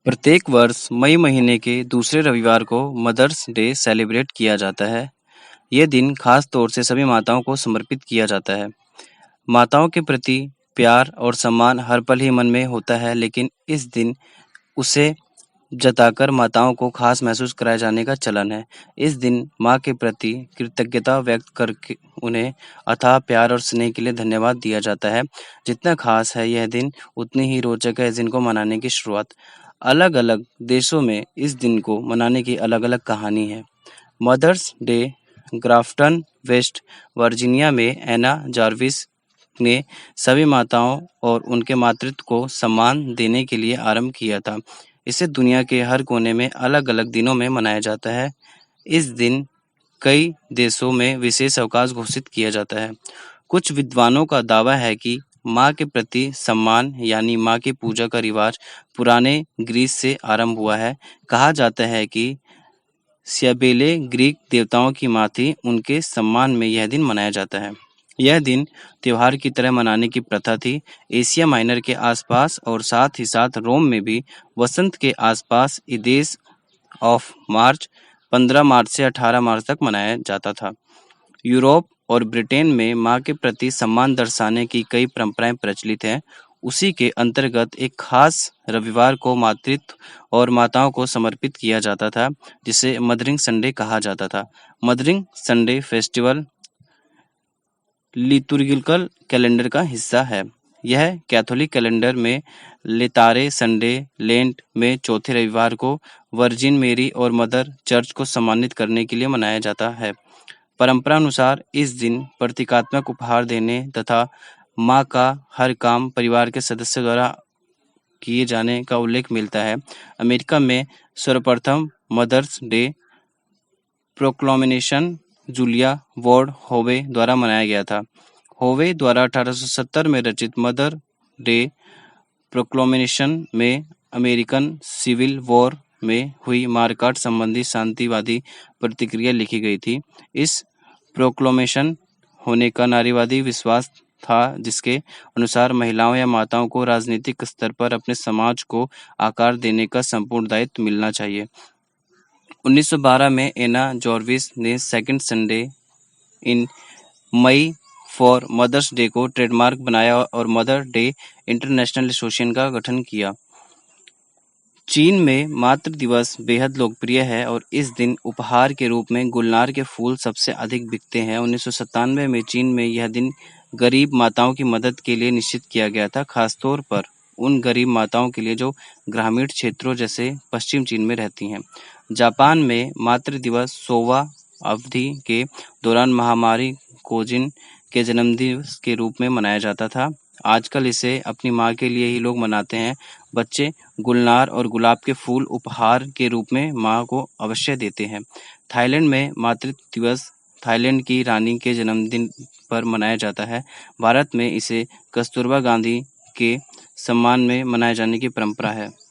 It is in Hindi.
प्रत्येक वर्ष मई महीने के दूसरे रविवार को मदर्स डे सेलिब्रेट किया जाता है। ये दिन खास तौर से सभी माताओं को समर्पित किया जाता है। माताओं के प्रति प्यार और सम्मान हर पल ही मन में होता है, लेकिन इस दिन उसे जताकर माताओं को खास महसूस कराए जाने का चलन है। इस दिन माँ के प्रति कृतज्ञता व्यक्त करके उन्हें अथाह प्यार और स्नेह के लिए धन्यवाद दिया जाता है। जितना खास है यह दिन, उतनी ही रोचक है इस दिन को मनाने की शुरुआत। अलग-अलग देशों में इस दिन को मनाने की अलग-अलग कहानी है। Mother's Day Grafton, West Virginia में एना जार्विस ने सभी माताओं और उनके मातृत्व को सम्मान देने के लिए आरंभ किया था। इसे दुनिया के हर कोने में अलग-अलग दिनों में मनाया जाता है। इस दिन कई देशों में विशेष अवकाश घोषित किया जाता है। कुछ विद्वानों का दावा है कि माँ के प्रति सम्मान यानी माँ की पूजा का रिवाज पुराने ग्रीस से आरंभ हुआ है। कहा जाता है कि स्याबेले ग्रीक देवताओं की माँ थी, उनके सम्मान में यह दिन मनाया जाता है। यह दिन त्योहार की तरह मनाने की प्रथा थी। एशिया माइनर के आसपास और साथ ही साथ रोम में भी वसंत के आसपास इदेस ऑफ मार्च 15 मार्च से 18 मार्च तक मनाया जाता था। यूरोप और ब्रिटेन में माँ के प्रति सम्मान दर्शाने की कई परंपराएं प्रचलित हैं। उसी के अंतर्गत एक खास रविवार को मातृत्व और माताओं को समर्पित किया जाता था, जिसे मदरिंग संडे कहा जाता था। मदरिंग संडे फेस्टिवल लितुर्गिकल कैलेंडर का हिस्सा है। यह कैथोलिक कैलेंडर में लेतारे संडे, लेंट में चौथे रविवार को वर्जिन मेरी और मदर चर्च को सम्मानित करने के लिए मनाया जाता है। परंपरा अनुसार इस दिन प्रतीकात्मक उपहार देने तथा माँ का हर काम परिवार के सदस्यों द्वारा किए जाने का उल्लेख मिलता है। अमेरिका में सर्वप्रथम Mother's Day proclamation Julia Ward Howe द्वारा मनाया गया था। होवे द्वारा 1870 में रचित मदर डे प्रोक्लामेशन में अमेरिकन सिविल वॉर में हुई मारकाट संबंधी शांतिवादी प्रतिक्रिया लिखी गई थी। इस प्रोक्लामेशन होने का नारीवादी विश्वास था, जिसके अनुसार महिलाओं या माताओं को राजनीतिक स्तर पर अपने समाज को आकार देने का संपूर्ण दायित्व मिलना चाहिए। 1912 में एना जॉर्विस ने second Sunday in May for Mother's Day को ट्रेडमार्क बनाया और मदर डे इंटरनेशनल एसोसिएशन का गठन किया। चीन में मातृ दिवस बेहद लोकप्रिय है और इस दिन उपहार के रूप में गुलनार के फूल सबसे अधिक बिकते हैं। 1997 में चीन में यह दिन गरीब माताओं की मदद के लिए निश्चित किया गया था, खासतौर पर उन गरीब माताओं के लिए जो ग्रामीण क्षेत्रों जैसे पश्चिम चीन में रहती हैं। जापान में मातृ दिवस सोवा अवधि के दौरान महामारी कोजिन के जन्मदिन के रूप में मनाया जाता था। आजकल इसे अपनी माँ के लिए ही लोग मनाते हैं। बच्चे गुलनार और गुलाब के फूल उपहार के रूप में माँ को अवश्य देते हैं। थाईलैंड में मातृत्व दिवस थाईलैंड की रानी के जन्मदिन पर मनाया जाता है। भारत में इसे कस्तूरबा गांधी के सम्मान में मनाए जाने की परंपरा है।